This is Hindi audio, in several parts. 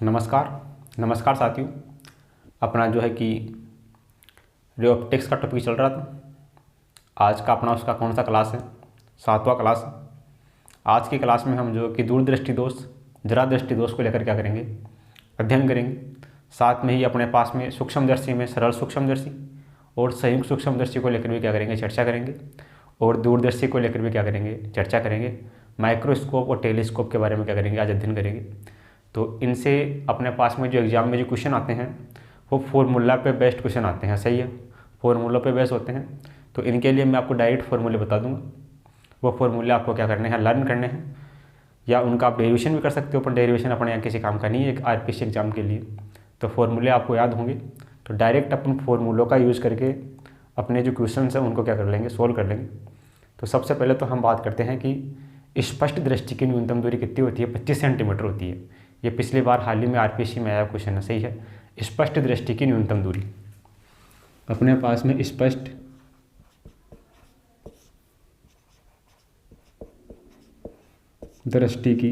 नमस्कार। नमस्कार साथियों। अपना जो है कि रे ऑप्टिक्स का टॉपिक चल रहा था। आज का अपना उसका कौन सा क्लास है? 7वां क्लास है। आज की क्लास में हम जो कि दूरदृष्टि दोष, जरा दृष्टि दोष को लेकर क्या करेंगे? अध्ययन करेंगे। साथ में ही अपने पास में सूक्ष्मदर्शी में सरल सूक्ष्मदर्शी और संयुक्त सूक्ष्मदर्शी को लेकर भी क्या करेंगे? चर्चा करेंगे। और दूरदर्शी को लेकर भी क्या करेंगे? चर्चा करेंगे। माइक्रोस्कोप और टेलीस्कोप के बारे में क्या करेंगे? आज अध्ययन करेंगे। तो इनसे अपने पास में जो एग्ज़ाम में जो क्वेश्चन आते हैं वो फार्मूला पे बेस्ड क्वेश्चन आते हैं। सही है, फार्मूला पे बेस्ड होते हैं। तो इनके लिए मैं आपको डायरेक्ट फार्मूले बता दूंगा। वो फार्मूले आपको क्या करने हैं? लर्न करने हैं। या उनका आप डेरिवेशन भी कर सकते हो, पर डेरिवेशन अपने यहाँ किसी काम का नहीं है एक आरपीएससी एग्जाम के लिए। तो फार्मूले आपको याद होंगे, तो डायरेक्ट अपन फार्मूलों का यूज़ करके अपने जो क्वेश्चन हैं उनको क्या कर लेंगे? सोल्व कर लेंगे। तो सबसे पहले तो हम बात करते हैं कि स्पष्ट दृष्टि की न्यूनतम दूरी कितनी होती है? 25 सेंटीमीटर होती है। ये पिछली बार हाल ही में आरपीएससी में आया क्वेश्चन है। सही है, स्पष्ट दृष्टि की न्यूनतम दूरी अपने पास में स्पष्ट दृष्टि की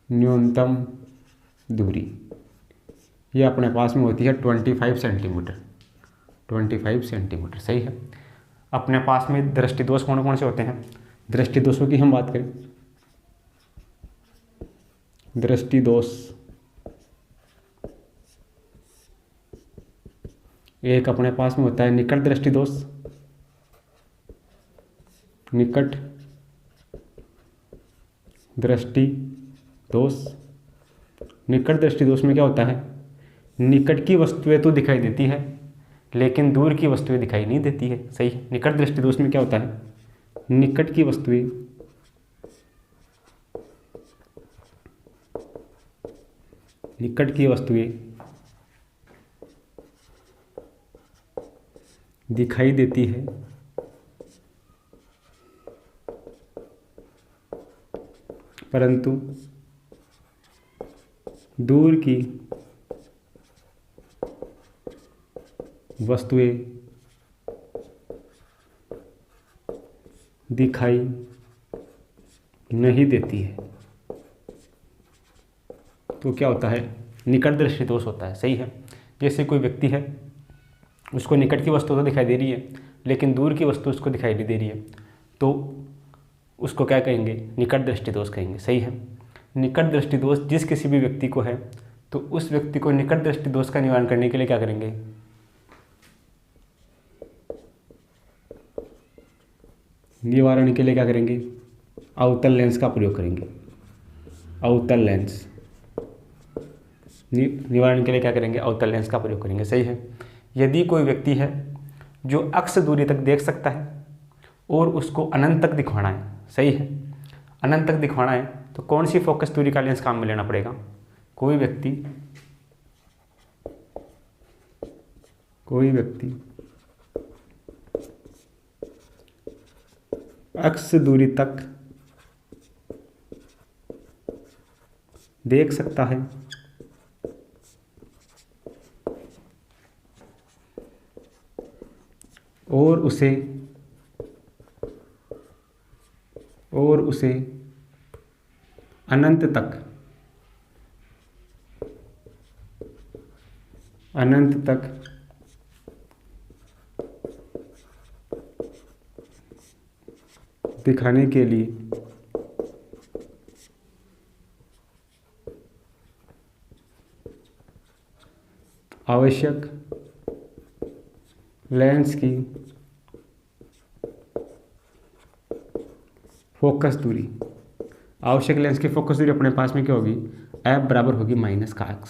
न्यूनतम दूरी ये अपने पास में होती है 25 सेंटीमीटर। 25 सेंटीमीटर। सही है। अपने पास में दृष्टि दोष कौन कौन से होते हैं? दृष्टि दोषों की हम बात करें, दृष्टि दोष एक अपने पास में होता है निकट दृष्टि दोष। निकट दृष्टि दोष, निकट दृष्टि दोष में क्या होता है? निकट की वस्तुएं तो दिखाई देती है लेकिन दूर की वस्तुएं दिखाई नहीं देती है। सही। निकट दृष्टि दोष में क्या होता है? निकट की वस्तुएं दिखाई देती है परंतु दूर की वस्तुएं दिखाई नहीं देती है। तो क्या होता है? निकट दृष्टि दोष होता है। सही है। जैसे कोई व्यक्ति है, उसको निकट की वस्तु तो दिखाई दे रही है लेकिन दूर की वस्तु उसको दिखाई नहीं दे रही है, तो उसको क्या कहेंगे? निकट दृष्टि दोष कहेंगे। सही है। निकट दृष्टि दोष जिस किसी भी व्यक्ति को है तो उस व्यक्ति को निकट दृष्टि दोष का निवारण करने के लिए क्या करेंगे? निवारण के लिए क्या करेंगे? अवतल लेंस का प्रयोग करेंगे। अवतल लेंस निवारण के लिए क्या करेंगे? अवतल लेंस का प्रयोग करेंगे। सही है। यदि कोई व्यक्ति है जो अक्ष दूरी तक देख सकता है और उसको अनंत तक दिखवाना है, सही है, अनंत तक दिखवाना है, तो कौन सी फोकस दूरी का लेंस काम में लेना पड़ेगा? कोई व्यक्ति अक्ष दूरी तक देख सकता है और उसे अनंत तक दिखाने के लिए आवश्यक लेंस की फोकस दूरी, आवश्यक लेंस की फोकस दूरी अपने पास में क्या होगी? एफ बराबर होगी माइनस का एक्स।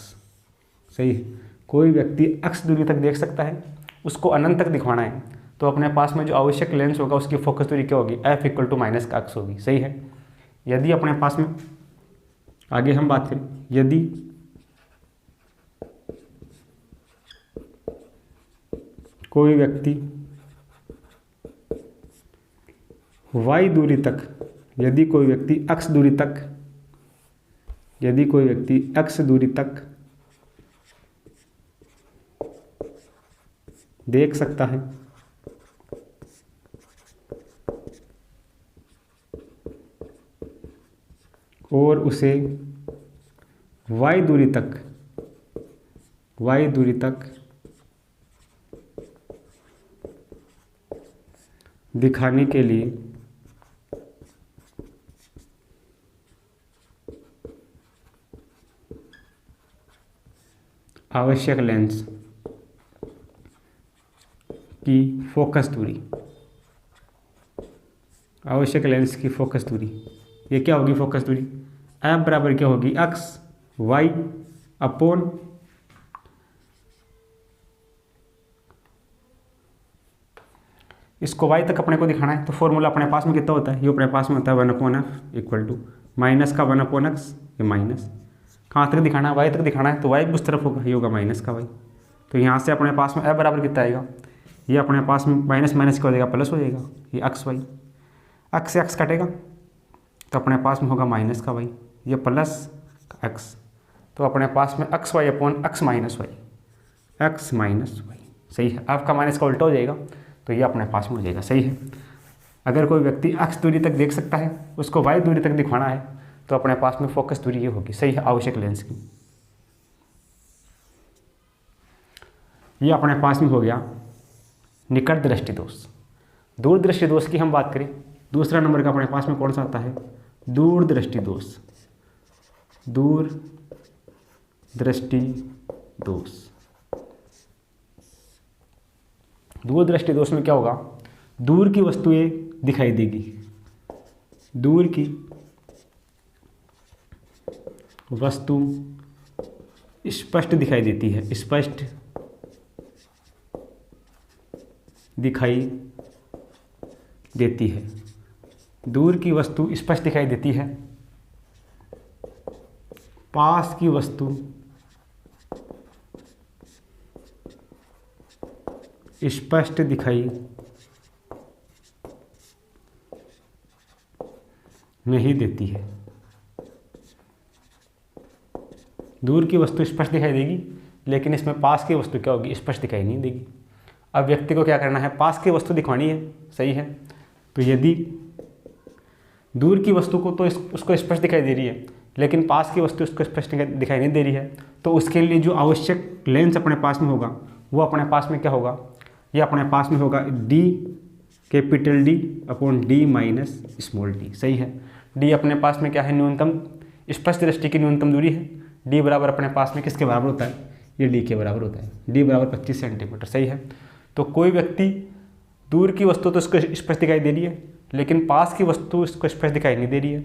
सही है। कोई व्यक्ति अक्ष दूरी तक देख सकता है, उसको अनंत तक दिखवाना है, तो अपने पास में जो आवश्यक लेंस होगा उसकी फोकस दूरी क्या होगी? एफ इक्वल टू माइनस का एक्स होगी। सही है। यदि अपने पास में आगे हम बात करें, यदि कोई व्यक्ति वाई दूरी तक, यदि कोई व्यक्ति अक्ष दूरी तक देख सकता है और उसे y दूरी तक दिखाने के लिए आवश्यक लेंस की फोकस दूरी, आवश्यक लेंस की फोकस दूरी, ये क्या होगी फोकस दूरी? एफ बराबर क्या होगी? एक्स वाई अपॉन इसको y तक अपने को दिखाना है, तो फॉर्मूला अपने पास में कितना होता है? ये अपने पास में होता है 1/f इक्वल टू माइनस का 1/x, ये माइनस कहाँ तक दिखाना है? y तक दिखाना है, तो y उस तरफ होगा, ये होगा माइनस का y। तो यहाँ से अपने पास में f बराबर कितना आएगा? ये अपने पास में माइनस माइनस क्या हो जाएगा? प्लस हो जाएगा, ये एक्स वाई, एक्स से एक्स कटेगा तो अपने पास में होगा माइनस का y, ये प्लस एक्स, तो अपने पास में X Y upon X minus Y, सही है। आपका माइनस का उल्टा हो जाएगा, तो ये अपने पास में हो जाएगा, सही है। अगर कोई व्यक्ति एक्स दूरी तक देख सकता है, उसको वाई दूरी तक दिखाना है, तो अपने पास में फोकस दूरी ये होगी, सही है, आवश्यक लेंस की। ये अपने पास में हो गया निकट दृष्टि दोष। दूर दृष्टि दोष की हम बात करें, दूसरा नंबर का अपने पास में कौन सा आता है? दूर दृष्टि दोष। दूर दृष्टि दोष, दूर दृष्टि दोष में क्या होगा? दूर की वस्तुएं दिखाई देगी, दूर की वस्तु स्पष्ट दिखाई देती है, स्पष्ट दिखाई देती है, दूर की वस्तु स्पष्ट दिखाई देती है, पास की वस्तु स्पष्ट दिखाई नहीं देती है। दूर की वस्तु स्पष्ट दिखाई देगी, लेकिन इसमें पास की वस्तु क्या होगी? स्पष्ट दिखाई नहीं देगी। अब व्यक्ति को क्या करना है? पास की वस्तु दिखानी है, सही है। तो यदि दूर की वस्तु को तो उसको स्पष्ट दिखाई दे रही है, लेकिन पास की वस्तु उसको स्पष्ट दिखाई नहीं दे रही है, तो उसके लिए जो आवश्यक लेंस अपने पास में होगा, वो अपने पास में क्या होगा? ये अपने पास में होगा D capital D upon D minus small D, सही है। डी अपने पास में क्या है? न्यूनतम स्पष्ट दृष्टि की न्यूनतम दूरी है। डी बराबर अपने पास में किसके बराबर होता है? ये डी के बराबर होता है, डी बराबर 25 सेंटीमीटर, सही है। तो कोई व्यक्ति दूर की वस्तु तो उसको स्पष्ट दिखाई दे रही है, लेकिन पास की वस्तु उसको स्पष्ट दिखाई नहीं दे रही है,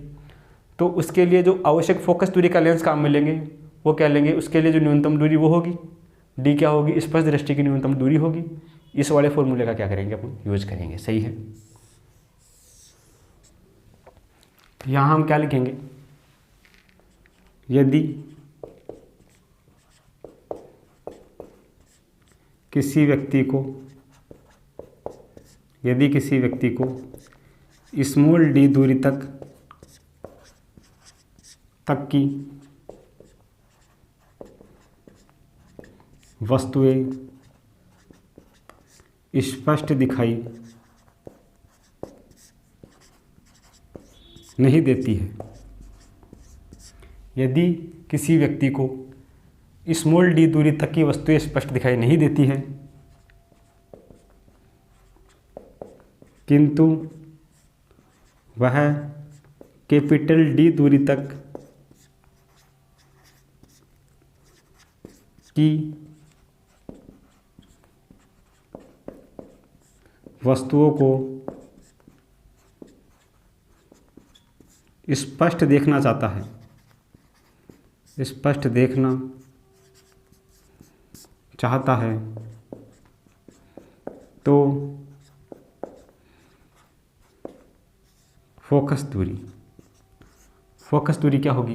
तो उसके लिए जो आवश्यक फोकस दूरी का लेंस काम में लेंगे, वो क्या लेंगे? उसके लिए जो न्यूनतम दूरी वो होगी, डी क्या होगी? स्पष्ट दृष्टि की न्यूनतम दूरी होगी। इस वाले फॉर्मूले का क्या करेंगे? अपन यूज करेंगे, सही है। यहाँ हम क्या लिखेंगे? यदि किसी व्यक्ति को स्मॉल डी दूरी तक की वस्तुएं स्पष्ट दिखाई नहीं देती है, यदि किसी व्यक्ति को स्मॉल डी दूरी तक की वस्तुएं स्पष्ट दिखाई नहीं देती है, किंतु वह कैपिटल डी दूरी तक की वस्तुओं को स्पष्ट देखना चाहता है, स्पष्ट देखना चाहता है, तो फोकस दूरी क्या होगी?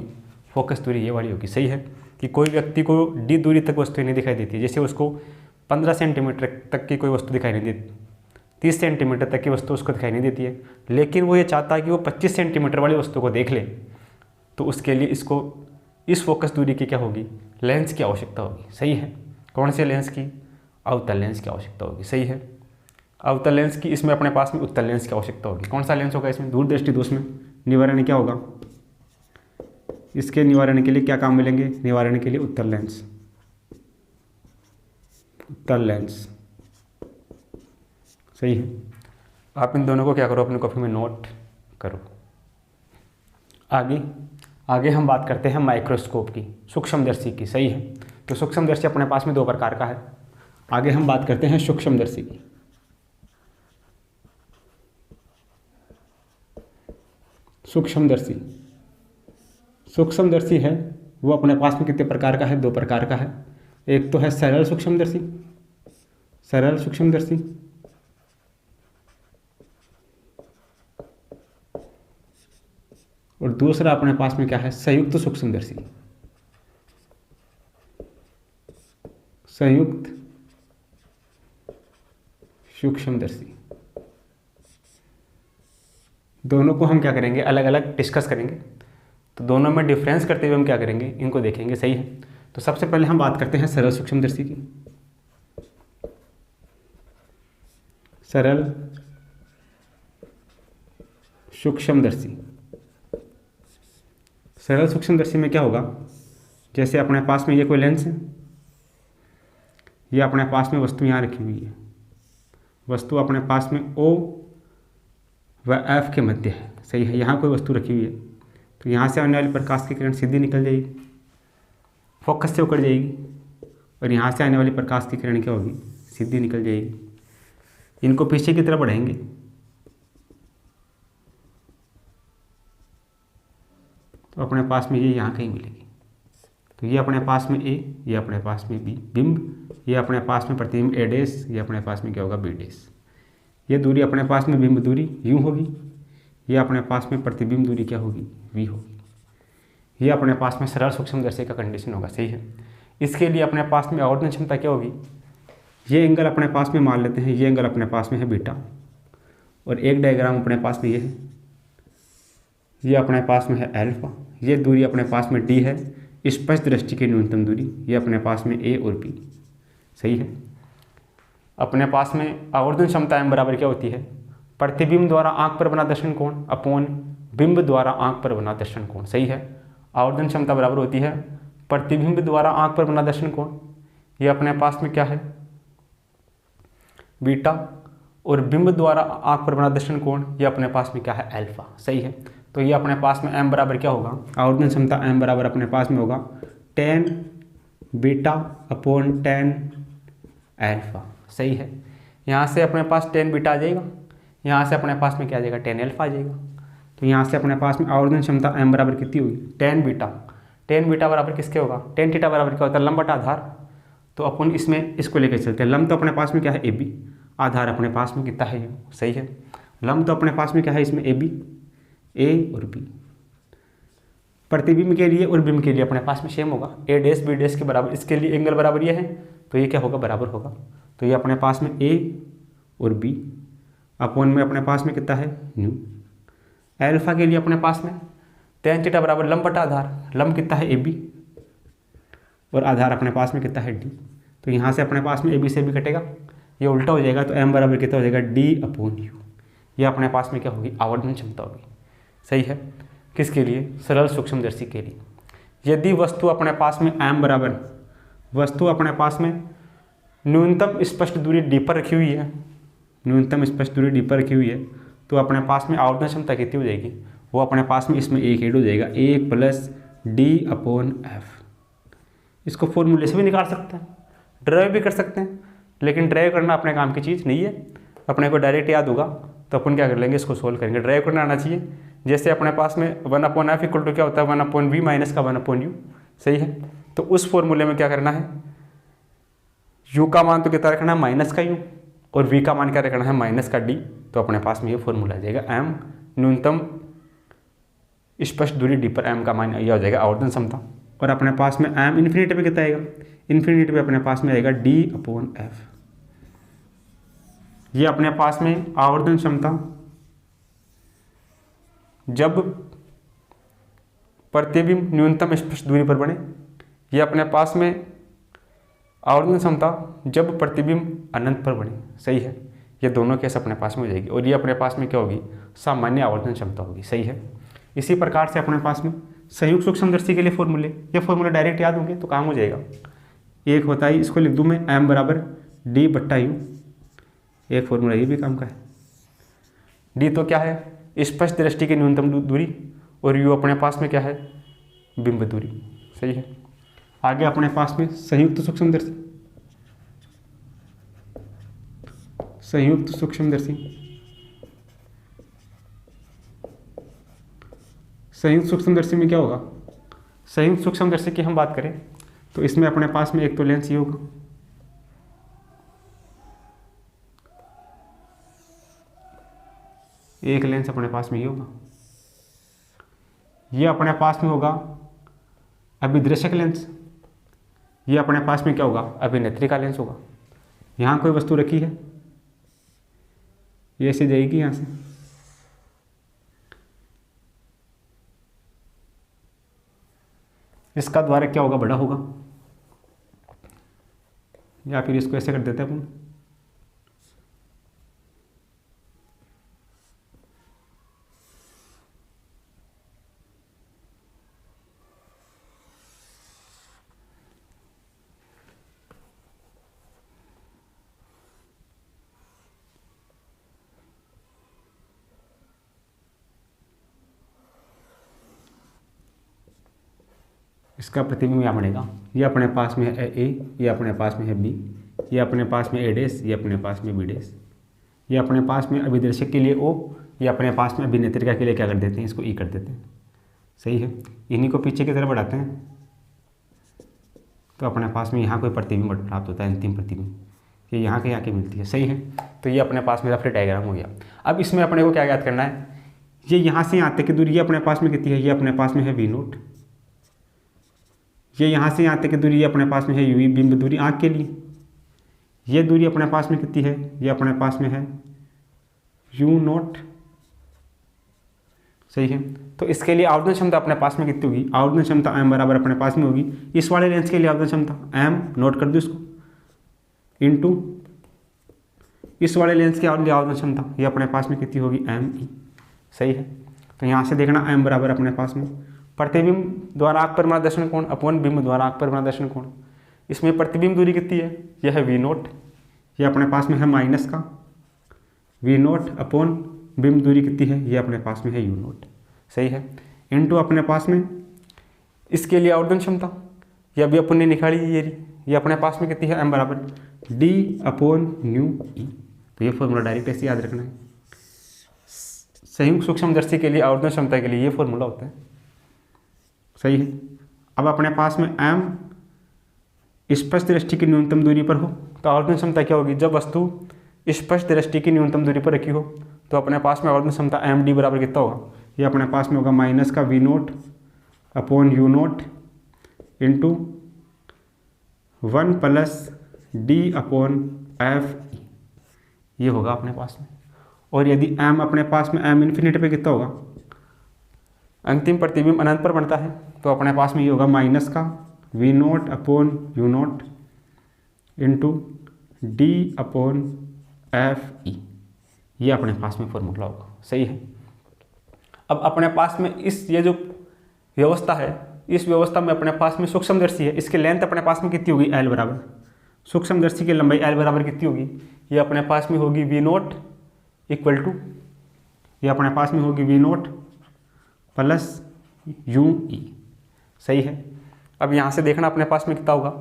फोकस दूरी ये वाली होगी, सही है। कि कोई व्यक्ति को डी दूरी तक वस्तुएं नहीं दिखाई देती, जैसे उसको 15 सेंटीमीटर तक की कोई वस्तु दिखाई नहीं देती, 30 सेंटीमीटर तक की वस्तु उसको दिखाई नहीं देती है, लेकिन वो ये चाहता है कि वो 25 सेंटीमीटर वाली वस्तु को देख ले, तो उसके लिए इसको इस फोकस दूरी की क्या होगी? लेंस की आवश्यकता होगी, सही है। कौन से लेंस की? अवतल लेंस की आवश्यकता होगी, सही है। अवतल लेंस की, इसमें अपने पास में उत्तल लेंस की आवश्यकता होगी। कौन सा लेंस होगा इसमें? दूरदृष्टि दोष में निवारण क्या होगा? इसके निवारण के लिए क्या काम मिलेंगे? निवारण के लिए उत्तल लेंस, उत्तल लेंस। सही है। आप इन दोनों को क्या करो, अपनी कॉपी में नोट करो। आगे हम बात करते हैं माइक्रोस्कोप की, सूक्ष्मदर्शी की। सही है। तो सूक्ष्मदर्शी अपने पास में दो प्रकार का है। आगे हम बात करते हैं सूक्ष्मदर्शी की। सूक्ष्मदर्शी है वो अपने पास में कितने प्रकार का है? दो प्रकार का है। एक तो है सरल सूक्ष्मदर्शी, सरल सूक्ष्मदर्शी, और दूसरा अपने पास में क्या है? संयुक्त सूक्ष्मदर्शी, संयुक्त सूक्ष्मदर्शी। दोनों को हम क्या करेंगे? अलग अलग डिस्कस करेंगे। तो दोनों में डिफरेंस करते हुए हम क्या करेंगे? इनको देखेंगे। सही है। तो सबसे पहले हम बात करते हैं सरल सूक्ष्मदर्शी की। सरल सूक्ष्मदर्शी, सरल सूक्ष्मदर्शी में क्या होगा? जैसे अपने पास में ये कोई लेंस है, ये अपने पास में वस्तु यहाँ रखी हुई है, वस्तु अपने पास में O व F के मध्य है। सही है। यहाँ कोई वस्तु रखी हुई है, तो यहाँ से आने वाली प्रकाश की किरण सीधी निकल जाएगी, फोकस से उकड़ जाएगी, और यहाँ से आने वाली प्रकाश की किरण क्या होगी? सीधी निकल जाएगी। इनको पीछे की तरफ बढ़ाएंगे, तो अपने पास में ये यहाँ कहीं मिलेगी। तो ये अपने पास में A, ये अपने पास में B बिंब, ये अपने पास में प्रतिबिंब A डैश, ये अपने पास में क्या होगा? B dash. ये दूरी अपने पास में बिंब दूरी U होगी, ये अपने पास में प्रतिबिंब दूरी क्या होगी? V होगी। ये अपने पास में सरल सूक्ष्मदर्शी का कंडीशन होगा। सही है। इसके लिए अपने पास में आवर्धन क्षमता क्या होगी? ये एंगल अपने पास में मान लेते हैं, ये एंगल अपने पास में है बीटा, और एक डायग्राम अपने पास में ये है, ये अपने पास में है अल्फा, ये दूरी अपने पास में d है, स्पष्ट दृष्टि की न्यूनतम दूरी, ये अपने पास में A और B। सही है। अपने पास में आवर्धन क्षमता m बराबर क्या होती है? प्रतिबिंब द्वारा आंख पर बना दर्शन कोण अपॉन बिंब द्वारा आंख पर बना दर्शन कोण। सही है। आवर्धन क्षमता बराबर होती है प्रतिबिंब द्वारा आंख पर बना दर्शन कोण, ये अपने पास में क्या है? बीटा, और बिंब द्वारा आंख पर बना दर्शन कोण, ये अपने पास में क्या है? अल्फा। सही है। तो ये अपने पास में m बराबर क्या होगा? आवर्धन क्षमता m बराबर अपने पास में होगा tan beta upon tan alpha. सही है। यहाँ से अपने पास tan बीटा आ जाएगा, यहाँ से अपने पास में क्या आ जाएगा? tan अल्फा आ जाएगा। तो यहाँ से अपने पास में आवर्धन क्षमता m बराबर कितनी होगी? tan बीटा बराबर किसके होगा? tan थीटा बराबर क्या होता है? लंब बटा आधार। तो अपन इसमें इसको लेकर चलते हैं। लंब तो अपने पास में क्या है? AB, आधार अपने पास में कितना है? सही है। लंब तो अपने पास में क्या है? इसमें AB, A और B। प्रतिबिंब के लिए और बिंब के लिए अपने पास में सेम होगा, A डैश B डैश के बराबर। इसके लिए एंगल बराबर ये है, तो ये क्या होगा? बराबर होगा। तो ये अपने पास में A और B अपॉन में अपने पास में कितना है? न्यू। अल्फा के लिए अपने पास में tan थीटा बराबर लंब बटा आधार। लंब कितना है? AB, और आधार अपने पास में कितना है? D। तो यहाँ से अपने पास में AB से भी कटेगा, ये उल्टा हो जाएगा, तो m बराबर कितना हो जाएगा? D upon U। ये अपने पास में क्या होगी? आवर्धन क्षमता होगी। सही है। किसके लिए? सरल सूक्ष्मदर्शी के लिए। यदि वस्तु अपने पास में m बराबर, वस्तु अपने पास में न्यूनतम स्पष्ट दूरी d पर रखी हुई है, न्यूनतम स्पष्ट दूरी d पर रखी हुई है, तो अपने पास में आवर्धन क्षमता कितनी हो जाएगी? वो अपने पास में इसमें एक ऐड हो जाएगा, 1 प्लस d अपॉन f। इसको फॉर्मूले से भी निकाल सकते हैं, ड्राइव भी कर सकते हैं, लेकिन ड्राइव करना अपने काम की चीज़ नहीं है। अपने को डायरेक्ट याद होगा तो अपन क्या कर लेंगे? इसको सोल्व करेंगे। ड्राइव करना आना चाहिए। जैसे अपने पास में 1/f इक्वल टू क्या होता है? 1/v माइनस का 1/u। सही है। तो उस फॉर्मूले में क्या करना है? u का मान तो कितना रखना है? माइनस का u, और v का मान क्या रखना है? माइनस का d। तो अपने पास में ये फॉर्मूला आ जाएगा। m न्यूनतम स्पष्ट दूरी d पर m का मान यह हो जाएगा आवर्धन क्षमता, और अपने पास में m इन्फिनिटी पे कितना आएगा? इन्फिनिटी पे अपने पास में आएगा d अपॉन f। ये अपने पास में आवर्धन क्षमता जब प्रतिबिंब न्यूनतम स्पष्ट दूरी पर बने, ये अपने पास में आवर्धन क्षमता जब प्रतिबिंब अनंत पर बने। सही है। ये दोनों केस अपने पास में हो जाएगी, और ये अपने पास में क्या होगी? सामान्य आवर्धन क्षमता होगी। सही है। इसी प्रकार से अपने पास में संयुक्त सूक्ष्मदर्शी के लिए फॉर्मूले, ये फॉर्मूले डायरेक्ट याद होंगे तो काम हो जाएगा। एक होता है, इसको लिख दूँ मैं m बराबर d बट्टा u, एक फॉर्मूला ये भी काम का है। d तो क्या है, स्पष्ट दृष्टि की न्यूनतम दूरी, और u अपने पास में क्या है, बिंब दूरी। सही है। आगे अपने पास में संयुक्त सूक्ष्मदर्शी, संयुक्त सूक्ष्मदर्शी, संयुक्त सूक्ष्मदर्शी में क्या होगा, संयुक्त सूक्ष्मदर्शी की हम बात करें तो इसमें अपने पास में एक तो लेंस ये होगा, एक लेंस अपने पास में ये होगा, ये अपने पास में होगा अभिदृश्यक लेंस, ये अपने पास में क्या होगा, अभिनेत्री का लेंस होगा। यहाँ कोई वस्तु रखी है, ये ऐसे जाएगी यहाँ से, इसका द्वारक क्या होगा, बड़ा होगा, या फिर इसको ऐसे कर देते हैं अपन, इसका प्रतिबिंब यहाँ बनेगा। ये अपने पास में है ए, ये अपने पास में है बी, ये अपने पास में ए डैश, ये अपने पास में बी डैश, ये अपने पास में अभिदर्शक के लिए ओ, ये अपने पास में अभिनेत्रिका के लिए क्या कर देते हैं, इसको ई कर देते हैं। सही है। इन्हीं को पीछे की तरफ बढ़ाते हैं तो अपने पास में यहाँ कोई प्रतिबिंब प्राप्त होता है, अंतिम प्रतिबिंब, ये यहाँ के मिलती है। सही है। तो ये अपने पास मेरा फिर डायग्राम हो गया। अब इसमें अपने को क्या याद करना है, ये यहाँ से यहाँ तक की दूरी ये अपने पास में कितनी है, ये अपने पास में है वी नोट, ये यहाँ से यहाँ तक की दूरी ये अपने पास में है यूवी बिंब दूरी आँख के लिए, ये दूरी अपने पास में कितनी है, ये अपने पास में है यू नोट। सही है। तो इसके लिए आवर्धन क्षमता अपने पास में कितनी होगी, आवर्धन क्षमता m बराबर अपने पास में होगी, इस वाले लेंस के लिए आवर्धन क्षमता m, नोट कर दो इसको, इनटू इस वाले लेंस की आवर्धन क्षमता ये अपने पास में कितनी होगी, m। सही है। तो यहाँ से देखना m बराबर अपने पास में प्रतिबिंब द्वारा आँख पर बना दर्शन कोण अपॉन बिंब द्वारा आँख पर बना दर्शन कोण, इसमें प्रतिबिंब दूरी कितनी है, यह है वी नोट, ये अपने पास में है माइनस का वी नोट अपॉन बिंब दूरी कितनी है, ये अपने पास में है यू नोट। सही है। इनटू अपने पास में इसके लिए आवर्धन क्षमता ये अभी अपन ने निकाली, ये अपने पास में कितनी है, m बराबर d अपॉन न्यू ई। तो ये फॉर्मूला डायरेक्ट ऐसे याद रखना है। संयुक्त सूक्ष्मदर्शी के लिए आवर्धन क्षमता के लिए ये फॉर्मूला होता है। सही है। अब अपने पास में m स्पष्ट दृष्टि की न्यूनतम दूरी पर हो तो आवर्धन क्षमता क्या होगी, जब वस्तु स्पष्ट दृष्टि की न्यूनतम दूरी पर रखी हो तो अपने पास में आवर्धन क्षमता एम डी बराबर कितना होगा, ये अपने पास में होगा माइनस का V naught upon U naught into 1 plus D upon F, ये होगा अपने पास में। और यदि m अपने पास में m इन्फिनिटी पे कितना होगा, अंतिम प्रतिबिंब अनंत पर बनता है तो अपने पास में ये होगा माइनस का V naught upon U naught into D upon F E, ये अपने पास में फॉर्मूला होगा। सही है। अब अपने पास में ये जो व्यवस्था है, इस व्यवस्था में अपने पास में सूक्ष्मदर्शी है, इसकी लेंथ अपने पास में कितनी होगी, एल बराबर, सूक्ष्मदर्शी की लंबाई एल बराबर कितनी होगी, ये अपने पास में होगी वी नोट इक्वल टू, ये अपने पास में होगी V naught plus U E. सही है। अब यहाँ से देखना अपने पास में कितना होगा,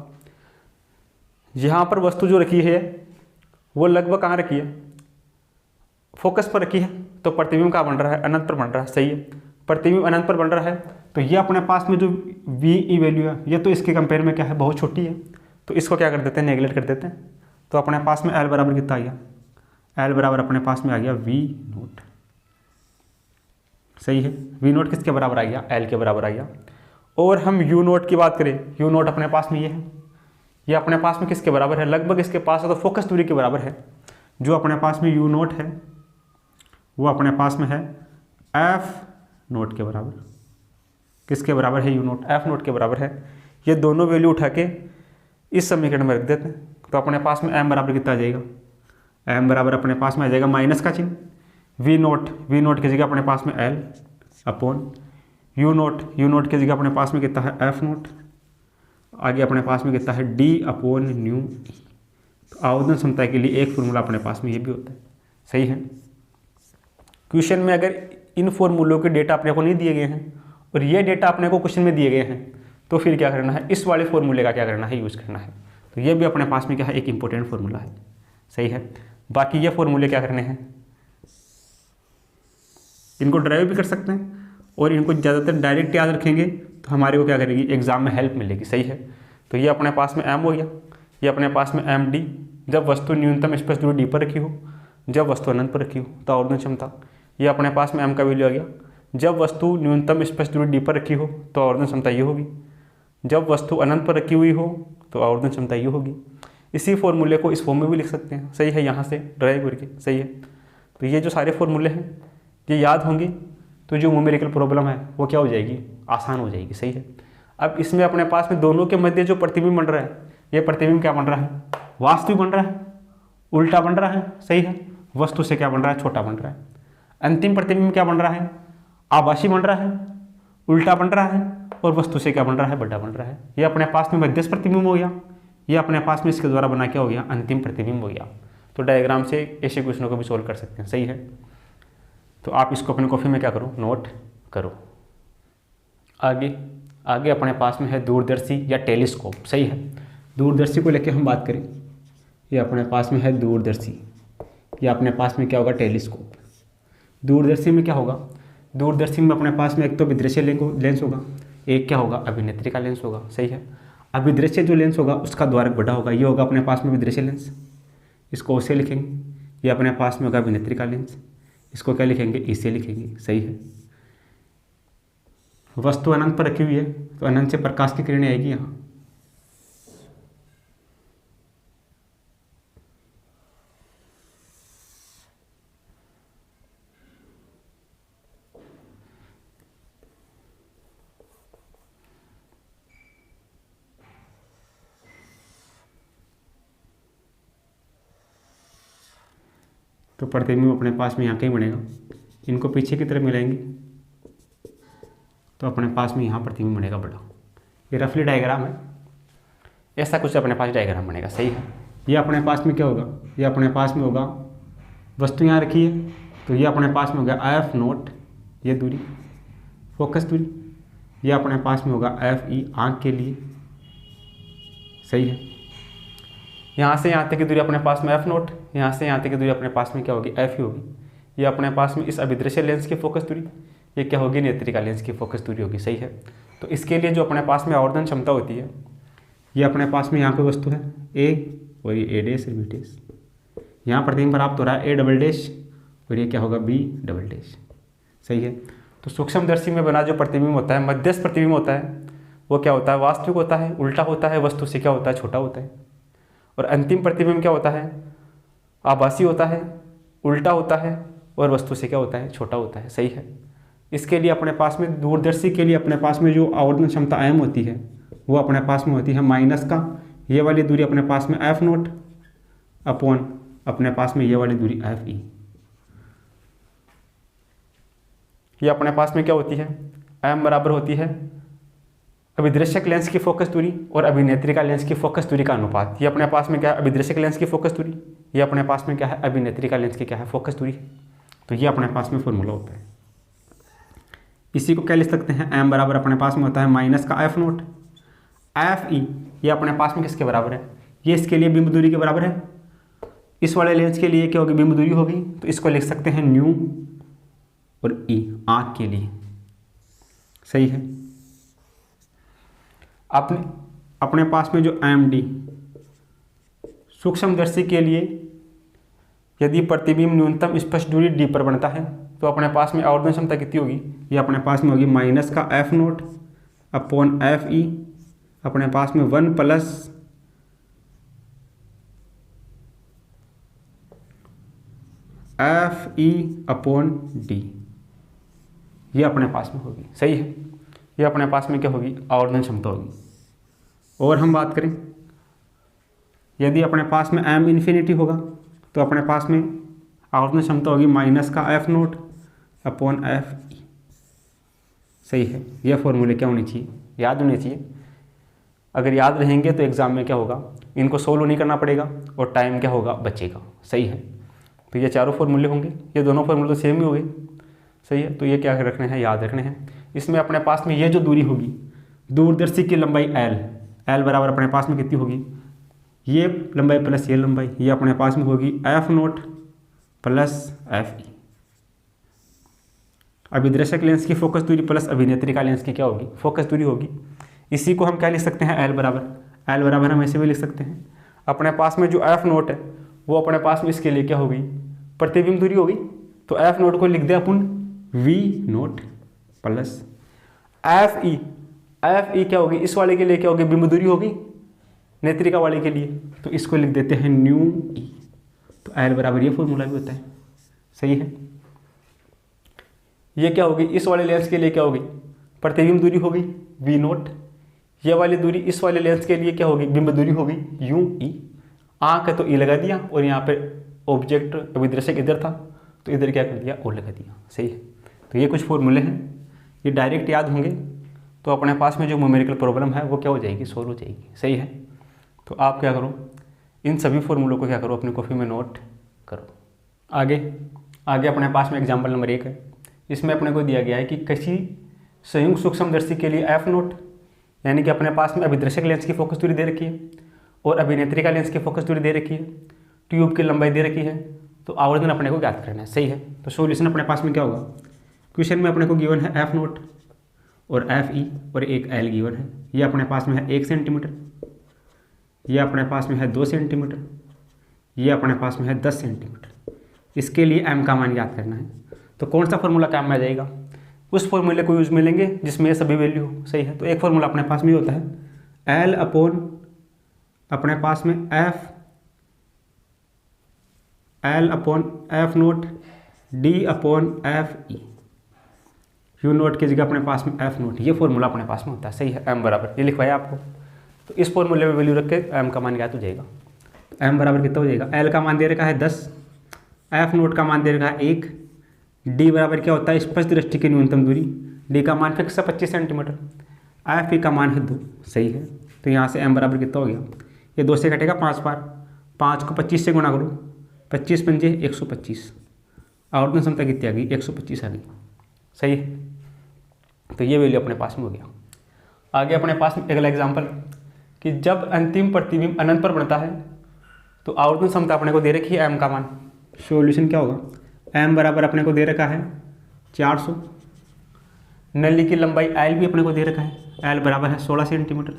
यहाँ पर वस्तु जो रखी है वो लगभग कहाँ रखी है, फोकस पर रखी है, तो प्रतिबिंब कहाँ बन रहा है, अनंत पर बन रहा है। सही है। प्रतिबिंब अनंत पर बन रहा है तो ये अपने पास में जो वी ई वैल्यू है ये तो इसके कंपेयर में क्या है, बहुत छोटी है, तो इसको क्या कर देते हैं, नेगलेक्ट कर देते हैं। तो अपने पास में एल बराबर कितना आ गया, एल बराबर अपने पास में आ गया वी नोट। सही है। वी नोट किसके बराबर आ गया, एल के बराबर आ गया। और हम यू नोट की बात करें, यू नोट अपने पास में ये है, ये अपने पास में किसके बराबर है, लगभग इसके पास है तो फोकस दूरी के बराबर है। जो अपने पास में यू नोट है वो अपने पास में है एफ नोट के बराबर, किसके बराबर है, यू नोट, एफ नोट के बराबर है। ये दोनों वैल्यू उठा के इस समीकरण में रख देते हैं तो अपने पास में एम बराबर कितना आ जाएगा, एम बराबर अपने पास में आ जाएगा माइनस का चिन्ह, वी नोट की जगह अपने पास में एल अपॉन यू नोट की जगह अपने पास में कितना है एफ नोट, आगे अपने पास में कितना है डी अपॉन न्यू ई। तो आवर्धन क्षमता के लिए एक फॉर्मूला अपने पास में ये भी होता है, सही है। क्वेश्चन में अगर इन फॉर्मूलों के डेटा अपने को नहीं दिए गए हैं और ये डेटा अपने को क्वेश्चन में दिए गए हैं, तो फिर क्या करना है, इस वाले फॉर्मूले का क्या करना है, यूज़ करना है। तो ये भी अपने पास में क्या है, एक इंपॉर्टेंट फार्मूला है, सही है। बाकी ये फॉर्मूले क्या करने हैं, इनको ड्राइव भी कर सकते हैं और इनको ज़्यादातर डायरेक्ट याद रखेंगे तो हमारे को क्या करेगी, एग्जाम में हेल्प मिलेगी, सही है। तो ये अपने पास में एम हो गया, ये अपने पास में एम डी, जब वस्तु न्यूनतम स्पर्श दूरी डी पर रखी हो, जब वस्तु अनंत पर रखी हो तो आवर्धन क्षमता। ये अपने पास में एम का वैल्यू आ गया, जब वस्तु न्यूनतम स्पर्श दूरी डी पर रखी हो तो आवर्धन क्षमता ये होगी, जब वस्तु अनंत पर रखी हुई हो तो आवर्धन क्षमता ये होगी। इसी फॉर्मूले को इस फॉर्म में भी लिख सकते हैं, सही है, यहाँ से ड्राइव करके, सही है। तो ये जो सारे फॉर्मूले हैं ये याद होंगे तो जो न्यूमेरिकल प्रॉब्लम है वो क्या हो जाएगी, आसान हो जाएगी, सही है। अब इसमें अपने पास में दोनों के मध्य जो प्रतिबिंब बन रहा है, ये प्रतिबिंब क्या बन रहा है, वास्तविक बन रहा है, उल्टा बन रहा है, सही है। वस्तु से क्या बन रहा है, छोटा बन रहा है। अंतिम प्रतिबिंब क्या बन रहा है, आभासी बन रहा है, उल्टा बन रहा है, और वस्तु से क्या बन रहा है, बड़ा बन रहा है। ये अपने पास में मध्यस्थ प्रतिबिंब हो गया, ये अपने पास में इसके द्वारा बना क्या हो गया, अंतिम प्रतिबिंब हो गया। तो डायग्राम से ऐसे क्वेश्चनों को भी सोल्व कर सकते हैं, सही है। तो आप इसको अपनी कॉपी में क्या करो, नोट करो। आगे अपने पास में है दूरदर्शी या टेलीस्कोप, सही है। दूरदर्शी को लेकर हम बात करें, ये अपने पास में है दूरदर्शी, ये अपने पास में क्या होगा, टेलीस्कोप। दूरदर्शी में क्या होगा, दूरदर्शी में अपने पास में एक तो विदृश्य लेंस होगा, एक क्या होगा, अभिनेत्री का लेंस होगा, सही है। अभिदृश्य जो लेंस होगा उसका द्वारक बड़ा होगा, ये होगा अपने पास में विदृश्य लेंस, इसको उसे लिखेंगे। ये अपने पास में होगा अभिनेत्री का लेंस, इसको क्या लिखेंगे, इसे लिखेंगे, सही है। वस्तु अनंत पर रखी हुई है तो अनंत से प्रकाश की किरणें आएगी यहाँ, तो प्रतिबिंब अपने पास में यहाँ कहीं बनेगा, इनको पीछे की तरफ मिलाएंगे तो अपने पास में यहाँ प्रतिबिंब बनेगा बड़ा। ये रफली डायग्राम है, ऐसा कुछ अपने पास डायग्राम बनेगा, सही है। ये अपने पास में क्या होगा, ये अपने पास में होगा वस्तु यहाँ रखी है तो ये अपने पास में होगा एफ नोट, ये दूरी फोकस दूरी, ये अपने पास में होगा एफ ई आँख के लिए, सही है। यहाँ से यहाँ तक की दूरी अपने पास में एफ नोट, यहाँ से यहाँ तक की दूरी अपने पास में क्या होगी, एफ ही होगी। ये अपने पास में इस अभिदृश्य लेंस की फोकस दूरी, ये क्या होगी, नेत्रिका लेंस की फोकस दूरी होगी, सही है। तो इसके लिए जो अपने पास में आवर्धन क्षमता होती है, ये अपने पास में यहाँ पे वस्तु है ए और ये ए डैश और बी डैश, यहाँ प्रतिबिंब प्राप्त हो रहा है ए डबल डैश और ये क्या होगा, बी डबल डैश, सही है। तो सूक्ष्मदर्शी में बना जो प्रतिबिंब होता है, मध्यस्थ प्रतिबिंब होता है, वो क्या होता है, वास्तविक होता है, उल्टा होता है, वस्तु से क्या होता है, छोटा होता है। और अंतिम प्रतिबिंब क्या होता है, आभासी होता है, उल्टा होता है, और वस्तु से क्या होता है, छोटा होता है, सही है। इसके लिए अपने पास में दूरदर्शी के लिए अपने पास में जो आवर्धन क्षमता एम होती है वो अपने पास में होती है माइनस का ये वाली दूरी अपने पास में एफ नोट अपॉन अपने पास में ये वाली दूरी एफ ई। ये अपने पास में क्या होती है, एम बराबर होती है अभिदृश्यक लेंस की फोकस दूरी और अभिनेत्री का लेंस की फोकस दूरी का अनुपात। ये अपने पास में क्या है, अभिदृश्यक लेंस की फोकस दूरी, ये अपने पास में क्या है, अभिनेत्री का लेंस की क्या है, फोकस दूरी। तो ये अपने पास में फॉर्मूला होता है। इसी को क्या लिख सकते हैं, एम बराबर अपने पास में होता है माइनस का एफ नोट, एफ ई ये अपने पास में किसके बराबर है, ये इसके लिए बिंब दूरी के बराबर है। इस वाले लेंस के लिए क्या होगी, बिंब दूरी होगी, तो इसको लिख सकते हैं न्यू और ई आँख के लिए, सही है। अपने पास में जो एम डी सूक्ष्मदर्शी के लिए यदि प्रतिबिंब न्यूनतम स्पष्ट दूरी डी पर बनता है तो अपने पास में आवर्धन क्षमता कितनी होगी, ये अपने पास में होगी माइनस का एफ नोट अपॉन एफ ई अपने पास में 1 plus F E upon D, ये अपने पास में होगी, सही है। ये अपने पास में क्या होगी, आवर्धन क्षमता होगी। और हम बात करें यदि अपने पास में एम इन्फिनिटी होगा तो अपने पास में आवर्धन क्षमता होगी माइनस का एफ नोट अपॉन एफ ई, सही है। यह फॉर्मूले क्या होने चाहिए, याद होने चाहिए। अगर याद रहेंगे तो एग्ज़ाम में क्या होगा, इनको सोल्व नहीं करना पड़ेगा और टाइम क्या होगा, बचेगा। सही है। तो ये चारों फॉर्मूले होंगे, ये दोनों फॉर्मूले तो सेम ही हो गए। सही है। तो ये क्या रखने हैं, याद रखने हैं। इसमें अपने पास में ये जो दूरी होगी, दूरदर्शी की लंबाई एल बराबर अपने पास में कितनी होगी, ये लंबाई प्लस ये लंबाई, ये अपने पास में होगी F0 प्लस FE। अभिदर्शक लेंस की फोकस दूरी प्लस अभिनेत्री का लेंस की क्या होगी, फोकस दूरी होगी। इसी को हम क्या लिख सकते हैं, एल बराबर हम ऐसे भी लिख सकते हैं। अपने पास में जो F0 है वो अपने पास में इसके लिए क्या होगी, प्रतिबिंब दूरी होगी। तो F0 को लिख दे अपन V0 प्लस FE क्या होगी, इस वाले के लिए क्या होगी, बिंब दूरी होगी नेत्रिका वाले के लिए, तो इसको लिख देते हैं न्यू E। तो एल बराबर ये फॉर्मूला भी होता है। सही है। ये क्या होगी, इस वाले लेंस के लिए क्या होगी, प्रतिबिंब दूरी होगी V0। ये वाली दूरी इस वाले लेंस के लिए क्या होगी, बिंब दूरी होगी UE। आँख है तो E लगा दिया, और यहाँ पे ऑब्जेक्ट अभिदर्शक इधर था तो इधर क्या कर दिया, O लगा दिया। सही है। तो ये कुछ फॉर्मूले हैं, ये डायरेक्ट याद होंगे तो अपने पास में जो न्यूमेरिकल प्रॉब्लम है वो क्या हो जाएगी, सोल्व हो जाएगी। सही है। तो आप क्या करो, इन सभी फॉर्मूलों को क्या करो, अपनी कॉपी में नोट करो। आगे अपने पास में एग्जाम्पल नंबर 1 है। इसमें अपने को दिया गया है कि किसी संयुक्त सूक्ष्मदर्शी के लिए F0 यानी कि अपने पास में अभिदर्शक लेंस की फोकस दूरी दे रखी है और अभिनेत्री का लेंस की फोकस दूरी दे रखी है, ट्यूब की लंबाई दे रखी है, तो आवर्धन अपने को ज्ञात करना है। सही है। तो सॉल्यूशन अपने पास में क्या होगा, क्वेश्चन में अपने को गिवन है F0 और FE और एक L गिवन है। ये अपने पास में है 1 सेंटीमीटर, ये अपने पास में है 2 सेंटीमीटर, ये अपने पास में है 10 सेंटीमीटर। इसके लिए M का मान याद करना है। तो कौन सा फॉर्मूला काम में आ जाएगा, उस फॉर्मूले को यूज में लेंगे जिसमें ये सभी वैल्यू हो। सही है। तो एक फॉर्मूला अपने पास में होता है L अपॉन अपने पास में L upon F0 D upon FE। U0 की जगह अपने पास में F0, ये फॉर्मूला अपने पास में होता है। सही है। M बराबर ये लिखवाया आपको, तो इस फॉर्मूले में वैल्यू रख के M का मान ज्ञात हो जाएगा। तो M बराबर कितना हो जाएगा, L का मान दे रखा है 10, F0 का मान दे रखा है 1, D बराबर क्या होता है, स्पष्ट दृष्टि की न्यूनतम दूरी, D का मान फिक्स है 25 सेंटीमीटर, FE का मान है 2। सही है। तो यहाँ से M बराबर कितना हो गया, ये 2 से कटेगा 5 बार, 5 को 25 से गुणा करो, 25 पंजे 125, आवर्धन क्षमता कितनी आ गई, 125 आ गई। सही है। तो ये वैल्यू अपने पास में हो गया। आगे अपने पास में अगला एग्जाम्पल कि जब अंतिम प्रतिबिंब अनंत पर बनता है तो आवर्धन क्षमता अपने को दे रखी है M का मान। सॉल्यूशन क्या होगा, M बराबर अपने को दे रखा है 400, नली की लंबाई L भी अपने को दे रखा है, L बराबर है 16 सेंटीमीटर।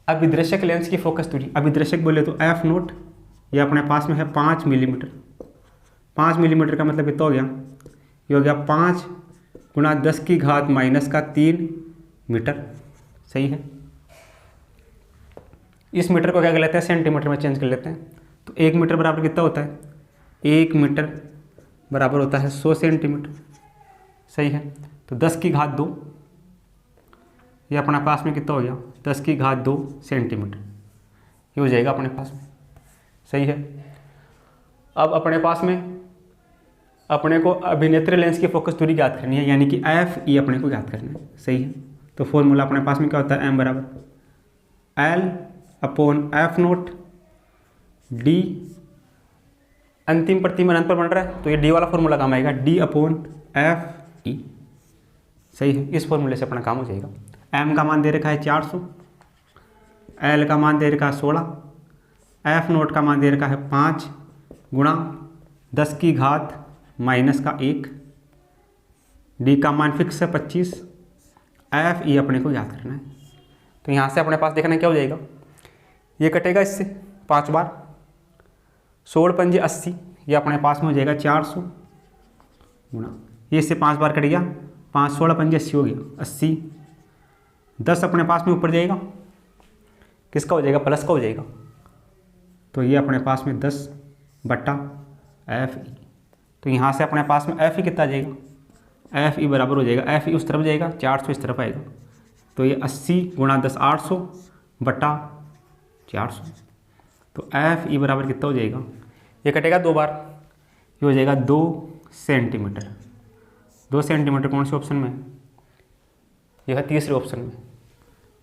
अभिदर्शक लेंस की फोकस दूरी, अभिदर्शक बोले तो F0, ये अपने पास में है 5 मिलीमीटर। 5 मिलीमीटर का मतलब कितना हो गया, ये हो गया 5 गुणा 10 की घात माइनस का 3 मीटर। सही है। इस मीटर को क्या कर लेते हैं, सेंटीमीटर में चेंज कर लेते हैं। तो 1 मीटर बराबर कितना होता है, 1 मीटर बराबर होता है 100 सेंटीमीटर। सही है। तो 10 की घात 2, ये अपने पास में कितना हो गया, 10 की घात 2 सेंटीमीटर, ये हो जाएगा अपने पास में। सही है। अब अपने पास में अपने को अभिनेत्री लेंस की फोकस दूरी ज्ञात करनी है, यानी कि FE अपने को ज्ञात करना है। सही है। तो फॉर्मूला अपने पास में क्या होता है, M बराबर L अपॉन F0 D, अंतिम प्रतिबिंब अनंत पर बन रहा है तो ये D वाला फॉर्मूला काम आएगा, D अपॉन FE। सही है। इस फॉर्मूले से अपना काम हो जाएगा। M का मान दे रखा है 400, L का मान दे रखा है 16, F0 का मान दे रखा है 5 गुणा 10 की घात माइनस का 1, D का मान फिक्स है 25, FE अपने को याद करना है। तो यहाँ से अपने पास देखना क्या हो जाएगा, ये कटेगा इससे 5 बार, 16 पंजे 80, ये अपने पास में हो जाएगा 400 गुणा, ये इससे 5 बार कट गया, 5 16 पंजे 80 हो गया 80, 10 अपने पास में ऊपर जाएगा, किसका हो जाएगा, प्लस का हो जाएगा। तो ये अपने पास में 10 बट्टा FE। तो यहाँ से अपने पास में FE कितना आ जाएगा, FE बराबर हो जाएगा, FE उस तरफ जाएगा, 400 इस तरफ आएगा, तो ये 80 गुणा 10 800 बटा 400। तो FE बराबर कितना हो जाएगा, ये कटेगा 2 बार, ये हो जाएगा 2 सेंटीमीटर। 2 सेंटीमीटर कौन से ऑप्शन में, यह है तीसरे ऑप्शन में।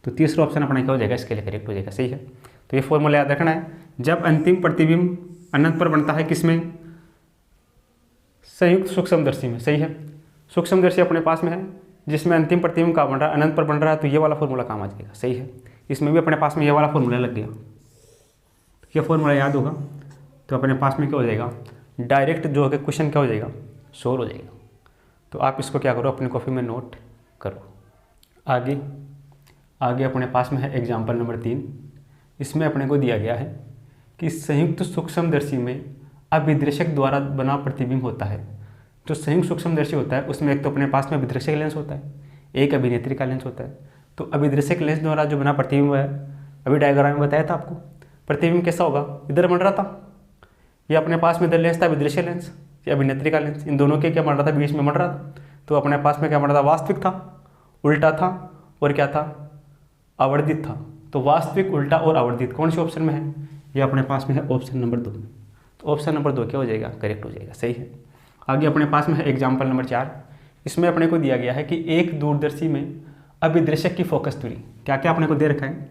तो तीसरा ऑप्शन अपना क्या हो जाएगा, इसके लिए करेक्ट हो जाएगा। सही है। तो ये फॉर्मूला याद रखना है। जब अंतिम प्रतिबिंब अनंत पर बनता है, किसमें, संयुक्त सूक्ष्मदर्शी में। सही है। सूक्ष्मदर्शी अपने पास में है जिसमें अंतिम प्रतिबिंब का बन रहा है, अनंत पर बन रहा है, तो ये वाला फॉर्मूला काम आ जाएगा। सही है। इसमें भी अपने पास में ये वाला फॉर्मूला लग गया, ये फॉर्मूला याद होगा तो अपने पास में क्या हो जाएगा, डायरेक्ट जो है क्वेश्चन क्या हो जाएगा, सोल्व हो जाएगा। तो आप इसको क्या करो, अपनी कॉपी में नोट करो। आगे अपने पास में है एग्जाम्पल नंबर 3। इसमें अपने को दिया गया है कि संयुक्त सूक्ष्मदर्शी में अभिदृशक द्वारा बना प्रतिबिंब होता है। जो संयुक्त सूक्ष्मदर्शी होता है उसमें एक तो अपने पास में अभिदृशक लेंस होता है, एक अभिनेत्री का लेंस होता है। तो अभिदृशक लेंस द्वारा जो बना प्रतिबिंब है, अभी डायग्राम में बताया था आपको, प्रतिबिंब कैसा होगा, इधर बन रहा था, ये अपने पास में इधर लेंस था अभिदृश्य लेंस, ये अभिनेत्री का लेंस, इन दोनों के क्या बन रहा था, बीच में बन रहा था। तो अपने पास में क्या बन रहा था, वास्तविक था, उल्टा था और क्या था, आवर्धित था। तो वास्तविक, उल्टा और आवर्धित कौन से ऑप्शन में है, ये अपने पास में है ऑप्शन नंबर 2 में। तो ऑप्शन नंबर 2 क्या हो जाएगा, करेक्ट हो जाएगा। सही है। आगे अपने पास में है एग्जाम्पल नंबर 4। इसमें अपने को दिया गया है कि एक दूरदर्शी में अभिदृशक की फोकस दूरी, क्या क्या अपने को दे रखा है,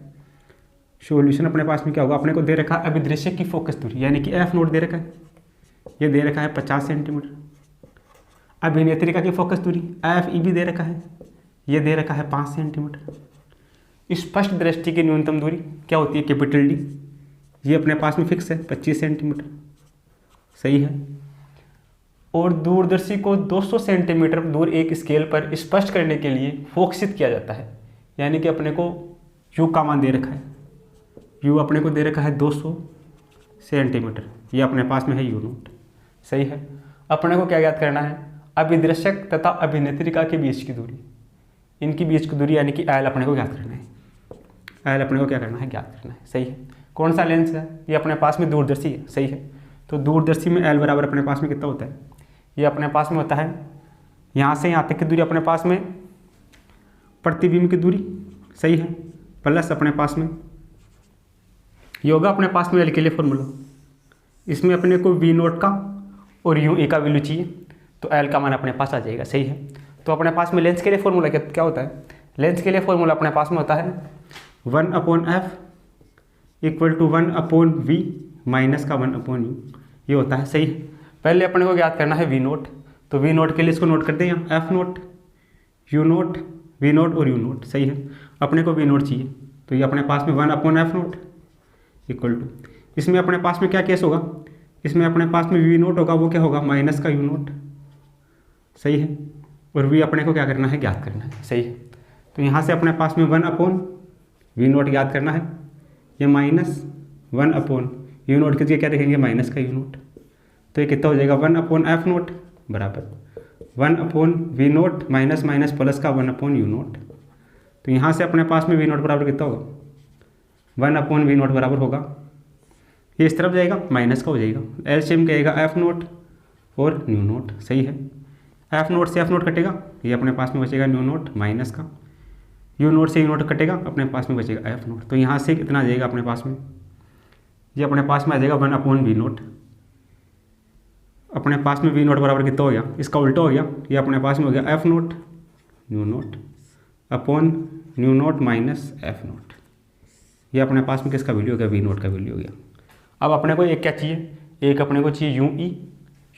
सॉल्यूशन अपने पास में क्या होगा, अपने को दे रखा है अभिदृशक की फोकस दूरी यानी कि F नोट दे रखा है, ये दे रखा है 50 सेंटीमीटर। अभिनेत्रिका की फोकस दूरी FE भी दे रखा है, ये दे रखा है 5 सेंटीमीटर। स्पष्ट दृष्टि की न्यूनतम दूरी क्या होती है, कैपिटल D, ये अपने पास में फिक्स है 25 सेंटीमीटर। सही है। और दूरदर्शी को 200 सेंटीमीटर दूर एक स्केल पर स्पष्ट करने के लिए फोकसित किया जाता है, यानी कि अपने को U का मान दे रखा है, U अपने को दे रखा है 200 सेंटीमीटर, ये अपने पास में है U नोट। सही है। अपने को क्या ज्ञात करना है, अभिदृशक तथा अभिनेत्रिका के बीच की दूरी, इनकी बीच की दूरी यानी कि L अपने को ज्ञात करना है, L अपने को क्या करना है, ज्ञात करना है। सही है। कौन सा लेंस है, ये अपने पास में दूरदर्शी है। सही है। तो दूरदर्शी में L बराबर अपने पास में कितना होता है, ये अपने पास में होता है यहाँ से यहाँ तक की दूरी अपने पास में प्रतिबिंब की दूरी। सही है। प्लस अपने पास में ये होगा अपने पास में L के लिए फॉर्मूला, इसमें अपने को V नोट का और UE का वैल्यू चाहिए, तो L का मान अपने पास आ जाएगा। सही है। तो अपने पास में लेंस के लिए फॉर्मूला क्या होता है, लेंस के लिए फॉर्मूला अपने पास में होता है 1/f = 1/v माइनस का 1/u, ये होता है। सही है। पहले अपने को याद करना है V नोट, तो V नोट के लिए इसको नोट करते हैं यहाँ, F note, U note, V note और U नोट। सही है। अपने को V नोट चाहिए, तो ये अपने पास में 1/f नोट इक्वल टू, इसमें अपने पास में क्या केस होगा, इसमें अपने पास में V नोट होगा, वो क्या होगा, माइनस का U नोट। सही है। और V अपने को क्या करना है, ज्ञात करना है। सही है। तो यहाँ से अपने पास में 1/V नोट ज्ञात करना है, ये माइनस 1/U नोट की जगह क्या रखेंगे, माइनस का U नोट। तो ये कितना हो जाएगा, 1/f नोट बराबर 1/V note minus minus plus का 1/U नोट। तो यहाँ से अपने पास में V नोट बराबर कितना होगा, 1/V नोट बराबर होगा, ये इस तरफ जाएगा माइनस का हो जाएगा, एलसीएम कहेगा F नोट और न्यू नोट। सही है। F नोट से F नोट कटेगा, ये अपने पास में बचेगा न्यू नोट माइनस का, U नोट से U नोट कटेगा, अपने पास में बचेगा F नोट। तो यहाँ से कितना आ जाएगा अपने पास में, ये अपने पास में आ जाएगा 1/V नोट। अपने पास में V नोट बराबर कितना हो गया, इसका उल्टा हो गया, ये अपने पास में हो गया F note new naught upon new note minus F note. ये अपने पास में किसका वैल्यू हो गया, V नोट का वैल्यू हो गया। अब अपने को एक क्या चाहिए, एक अपने को चाहिए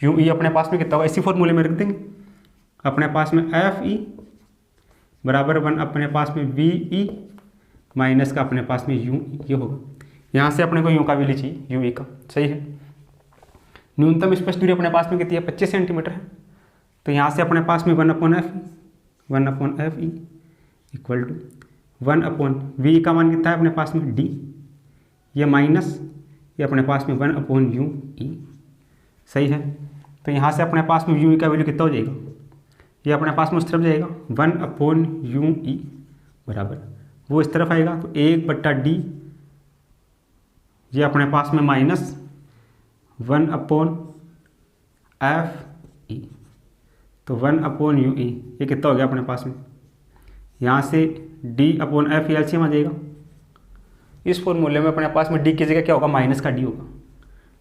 UE अपने पास में कितना होगा, इसी फॉर्मूले में रख देंगे। अपने पास में FE बराबर 1 अपने पास में VE माइनस का अपने पास में UE, ये होगा। यहाँ से अपने को U का वैल्यू चाहिए, UE का। सही है। न्यूनतम स्पष्ट दूरी अपने पास में कितनी है, 25 सेंटीमीटर है। तो यहाँ से अपने पास में 1/FE इक्वल टू 1/V का मान कितना है अपने पास में D, ये माइनस, ये अपने पास में 1/UE। सही है। तो यहाँ से अपने पास में UE का वैल्यू कितना हो जाएगा, ये अपने पास में उस तरफ जाएगा 1/UE बराबर, वो इस तरफ आएगा तो 1/D, ये अपने पास में माइनस 1/FE, तो 1/UE, ये कितना हो गया अपने पास में, यहाँ से D/F एलसीएम आ जाएगा। इस फॉर्मूले में अपने पास में D की जगह क्या होगा, माइनस का D होगा,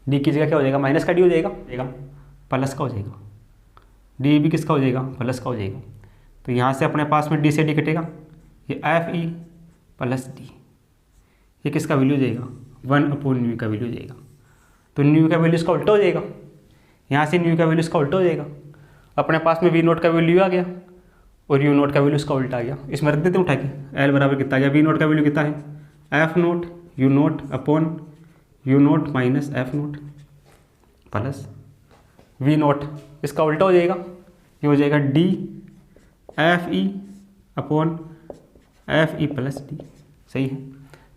D की जगह क्या हो जाएगा, माइनस का D हो जाएगा, प्लस का हो जाएगा, D भी किसका हो जाएगा, प्लस का हो जाएगा। तो यहाँ से अपने पास में D से D कटेगा, ये एफ ई प्लस डी, ये किसका वैल्यू जाएगा 1/न्यू का वैल्यू जाएगा। तो न्यू का वैल्यू इसका उल्टा हो जाएगा, यहाँ से न्यू का वैल्यू इसका उल्टा हो जाएगा। अपने पास में वी नोट का वैल्यू आ गया और यू नोट का वैल्यू इसका उल्टा आ गया। इसमें रख देते हैं उठा के, एल बराबर कितना आ गया, वी नोट का वैल्यू कितना है F naught U naught upon U naught minus F naught plus V naught, इसका उल्टा हो जाएगा, ये हो जाएगा D F E upon F E plus D. सही है।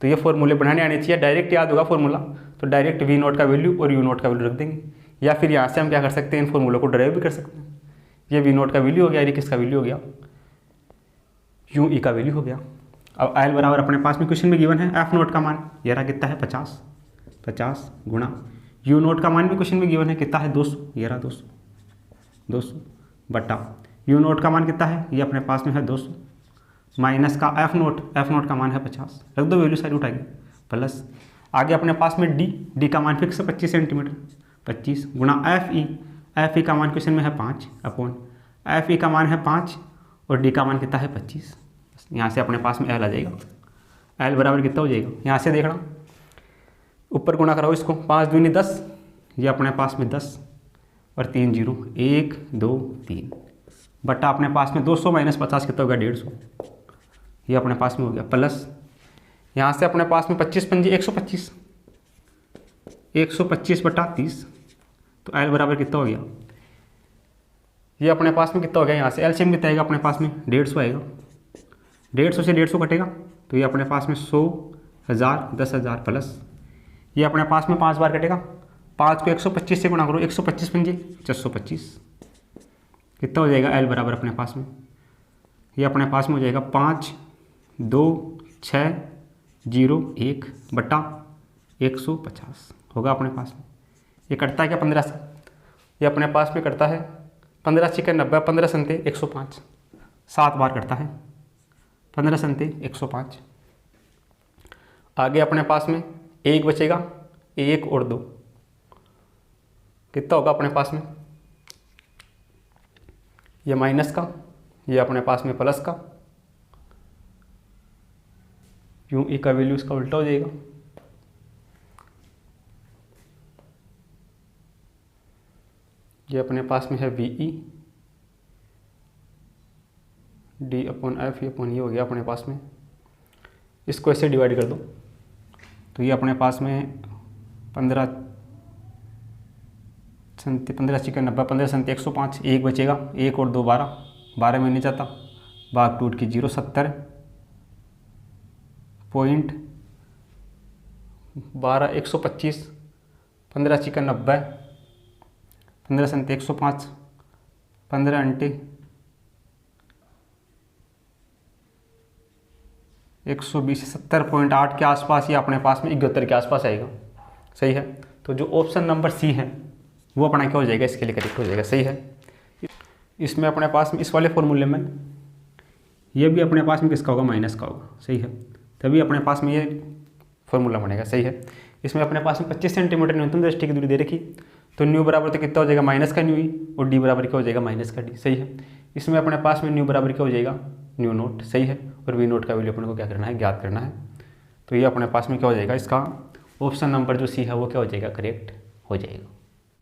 तो ये फॉर्मूले बनाने आने चाहिए, डायरेक्ट याद होगा फॉर्मूला तो डायरेक्ट वी नोट का वैल्यू और यू नोट का वैल्यू रख देंगे, या फिर यहाँ से हम क्या कर सकते हैं इन फॉर्मूलों को डराइव भी कर सकते हैं। ये वी नोट का वैल्यू हो गया, ये किसका वैल्यू हो गया यू ई का वैल्यू हो गया। अब एल बराबर अपने पास में क्वेश्चन में गिवन है एफ नोट का मान ये रहा कितना है 50 गुणा यू नोट का मान भी क्वेश्चन में गिवन है कितना है 200, ये रहा 200 बटा यू नोट का मान कितना है ये अपने पास में है 200 माइनस का एफ नोट का मान है 50, रख दो वैल्यू सारी उठाएगी प्लस आगे अपने पास में डी का मान फिक्स है 25 सेंटीमीटर 25 गुणा एफ ई का मान क्वेश्चन में है 5 अपॉन एफ ई का मान है 5 और डी का मान कितना है 25। यहाँ से अपने पास में एल आ जाएगा, एल बराबर कितना हो जाएगा यहाँ से देखना ऊपर गुणा कराओ इसको 5 दूनी 10, ये अपने पास में 10 और 3 जीरो 1 2 3 बटा अपने पास में 200 माइनस 50 कितना हो गया 150, ये अपने पास में हो गया प्लस यहाँ से अपने पास में 25 पंजे 125 बटा 30, तो एल बराबर कितना हो गया ये अपने पास में कितना हो गया, यहाँ से एलसीएम कितना आएगा अपने पास में 150 आएगा, 150 से 150 कटेगा तो ये अपने पास में 100 1000 10,000 प्लस ये अपने पास में 5 बार कटेगा, 5 को 125 से गुणा करो 125 पंजे 425 कितना हो जाएगा एल बराबर अपने पास में ये अपने पास में हो जाएगा 5 2 6 0 1 बटा 150 होगा अपने पास में। ये कटता है क्या 15 से, ये अपने पास में कटता है 15 छिके 90 15 संते 105 7 बार कटता है 15 संते 105। आगे अपने पास में 1 बचेगा 1 और 2 कितना होगा अपने पास में, ये माइनस का ये अपने पास में प्लस का, यूं ई का वैल्यू इसका उल्टा हो जाएगा, ये अपने पास में है V E D upon F E upon ये हो गया अपने पास में, इसको ऐसे डिवाइड कर दो तो ये अपने पास में 15 छिके 90 15 संते 105 1 बचेगा 1 और 2 12 में नहीं जाता भाग टूट की 0 70 पॉइंट 12 125 15 छिके 90 15 संते 105 15 अंटे 120 70.8 के आसपास ये अपने पास में 71 के आसपास आएगा। सही है। तो जो ऑप्शन नंबर सी है वो अपना क्या हो जाएगा इसके लिए करेक्ट हो जाएगा। सही है। इसमें अपने पास में इस वाले फॉर्मूले में ये भी अपने पास में किसका होगा माइनस का होगा। सही है। तभी अपने पास में ये फॉर्मूला बनेगा। सही है। इसमें अपने पास में 25 सेंटीमीटर न्यूनतम दृष्टि की दूरी दे रखी तो न्यू बराबर तो कितना हो जाएगा माइनस का न्यू ई और डी बराबर क्या हो जाएगा माइनस का डी। सही है। इसमें अपने पास में न्यू बराबर क्या हो जाएगा न्यू नोट। सही है। और वी नोट का वैल्यू अपने को क्या करना है ज्ञात करना है। तो ये अपने पास में क्या हो जाएगा इसका ऑप्शन नंबर जो सी है वो क्या हो जाएगा करेक्ट हो जाएगा।